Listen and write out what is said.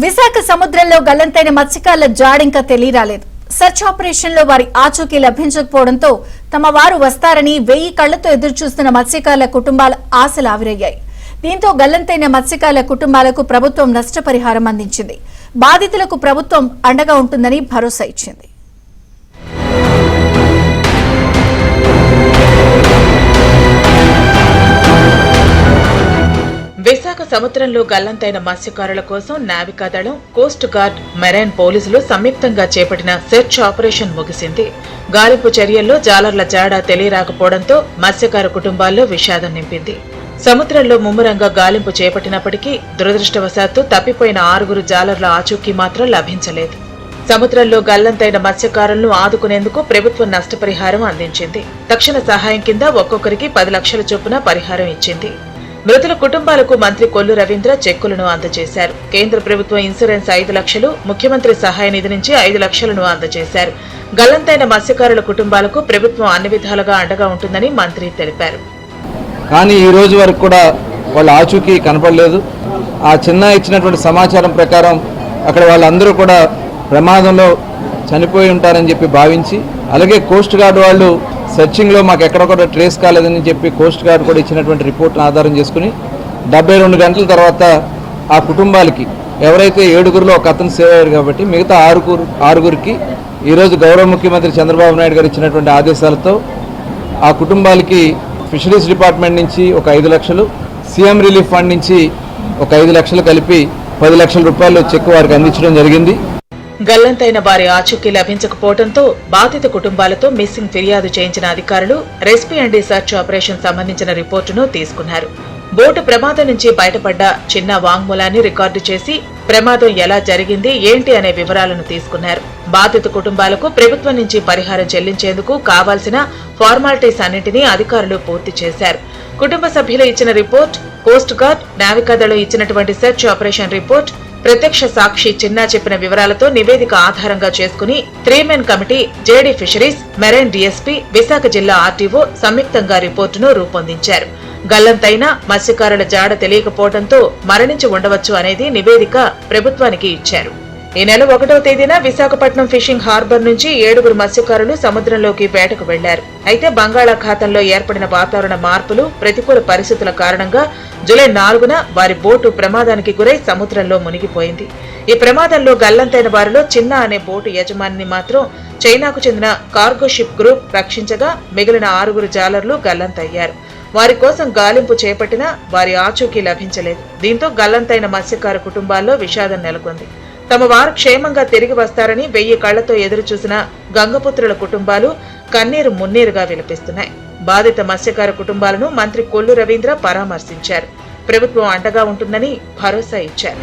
విశాఖ సముద్రంలో గల్లంతైన మత్స్యకారుల జాడింకా తెలియరాలేదు. Search operation లో వారి ఆచూకీ లభించకపోవడంతో తమ వారు వస్తారని 1000 కళ్లతో ఎదురుచూస్తున్న మత్స్యకారుల కుటుంబాల ఆశలు ఆవిరయ్యాయి. దీంతో గల్లంతైన మత్స్యకారుల కుటుంబాలకు ప్రభుత్వం నష్టపరిహారం అందించింది. బాధితులకు ప్రభుత్వం అండగా ఉంటుందని భరోసా ఇచ్చింది. విశాఖ సముద్రంలో గల్లంతైన మత్స్యకారుల కోసం నావికాదళం, కోస్ట్ గార్డ్, మెరైన్ పోలీసులు సంయుక్తంగా చేపట్టిన సెర్చ్ ఆపరేషన్ ముగిసింది. గాలింపు చర్యల్లో జాలర్ల జాడ తెలియరాకపోవడంతో మత్స్యకార కుటుంబాల్లో విషాదం నింపింది. సముద్రంలో ముమ్మరంగా గాలింపు చేపట్టినప్పటికీ దురదృష్టవశాత్తు తప్పిపోయిన 6 జాలర్ల ఆచూకీ మాత్రం లభించలేదు. సముద్రంలో గల్లంతైన మత్స్యకారులను ఆదుకునేందుకు ప్రభుత్వం నష్టపరిహారం అందించింది. తక్షణ సహాయం కింద ఒక్కొక్కరికి 10 లక్షల చొప్పున పరిహారం ఇచ్చింది. మృతుల కుటుంబాలకు మంత్రి కొల్లు రవీంద్ర చెక్కులను అందజేశారు. కేంద్ర ప్రభుత్వం ఇన్సూరెన్స్ 5 లక్షలు, ముఖ్యమంత్రి సహాయ నిధి నుంచి 5 లక్షలను అందజేశారు. గల్లంతైన మత్స్యకారుల కుటుంబాలకు ప్రభుత్వం అన్ని విధాలుగా అండగా ఉంటుందని మంత్రి తెలిపారు. కానీ ఈ రోజు వరకు కూడా వాళ్ళ ఆచూకీ కనపడలేదు. ఆ చిన్న ఇచ్చినటువంటి సమాచారం ప్రకారం అక్కడ వాళ్ళందరూ కూడా ప్రమాదంలో చనిపోయి ఉంటారని చెప్పి భావించి, అలాగే కోస్ట్ గార్డ్ వాళ్ళు సెర్చింగ్లో మాకు ఎక్కడ కూడా ట్రేస్ కాలేదని చెప్పి కోస్ట్ గార్డ్ కూడా ఇచ్చినటువంటి రిపోర్ట్ను ఆధారం చేసుకుని 72 గంటల తర్వాత ఆ కుటుంబాలకి ఎవరైతే 7గురిలో ఒక అతను సేవ్ అయ్యారు కాబట్టి మిగతా 6గురికి ఈరోజు గౌరవ ముఖ్యమంత్రి చంద్రబాబు నాయుడు గారు ఇచ్చినటువంటి ఆదేశాలతో ఆ కుటుంబాలకి ఫిషరీస్ డిపార్ట్మెంట్ నుంచి ఒక 5 లక్షలు, సీఎం రిలీఫ్ ఫండ్ నుంచి ఒక 5 లక్షలు కలిపి 10 లక్షల రూపాయలు చెక్ వారికి అందించడం జరిగింది. గల్లంతైన వారి ఆచూకీ లభించకపోవడంతో బాధిత కుటుంబాలతో మిస్సింగ్ ఫిర్యాదు చేయించిన అధికారులు రెస్పీ అండ్ సర్చ్ ఆపరేషన్ సంబంధించిన రిపోర్టును తీసుకున్నారు. బోటు ప్రమాదం నుంచి బయటపడ్డ చిన్న వాంగ్మూలాన్ని రికార్డు చేసి ప్రమాదం ఎలా జరిగింది, ఏంటి అనే వివరాలను తీసుకున్నారు. బాధిత కుటుంబాలకు ప్రభుత్వం నుంచి పరిహారం చెల్లించేందుకు కావాల్సిన ఫార్మాలిటీస్ అన్నింటినీ అధికారులు పూర్తి చేశారు. కుటుంబ సభ్యులు ఇచ్చిన రిపోర్ట్, కోస్ట్ గార్డ్, నావికాదళం ఇచ్చినటువంటి సెర్చ్ ఆపరేషన్ రిపోర్ట్, ప్రత్యక్ష సాక్షి చిన్నా చెప్పిన వివరాలతో నివేదిక ఆధారంగా చేసుకుని 3 men committee, JD fisheries, marine DSP, Visakha జిల్లా ఆర్టీఓ సంయుక్తంగా రిపోర్టును రూపొందించారు. గల్లంతైన మత్స్యకారుల జాడ తెలియకపోవడంతో మరణించి ఉండవచ్చు అనేది నివేదిక ప్రభుత్వానికి ఇచ్చారు. ఈ నెల 1వ తేదీన విశాఖపట్నం ఫిషింగ్ హార్బర్ నుంచి 7గురు మత్స్యకారులు సముద్రంలోకి వేటకు వెళ్లారు. అయితే బంగాళాఖాతంలో ఏర్పడిన వాతావరణ మార్పులు, ప్రతికూల పరిస్థితుల కారణంగా జూలై 4న వారి బోటు ప్రమాదానికి గురై సముద్రంలో మునిగిపోయింది. ఈ ప్రమాదంలో గల్లంతైన వారిలో చిన్న అనే బోటు యజమానిని మాత్రం చైనాకు చెందిన కార్గో షిప్ గ్రూప్ రక్షించగా మిగిలిన 6 జాలర్లు గల్లంతయ్యారు. వారి కోసం గాలింపు చేపట్టినా వారి ఆచూకీ లభించలేదు. దీంతో గల్లంతైన మత్స్యకార కుటుంబాల్లో విషాదం నెలకొంది. తమ వారు క్షేమంగా తిరిగి వస్తారని 1000 కళ్లతో ఎదురుచూసిన గంగపుత్రుల కుటుంబాలు కన్నీరు మున్నీరుగా విలపిస్తున్నాయి. బాధిత మత్స్యకార కుటుంబాలను మంత్రి కొల్లు రవీంద్ర పరామర్శించారు. ప్రభుత్వం అండగా ఉంటుందని భరోసా ఇచ్చారు.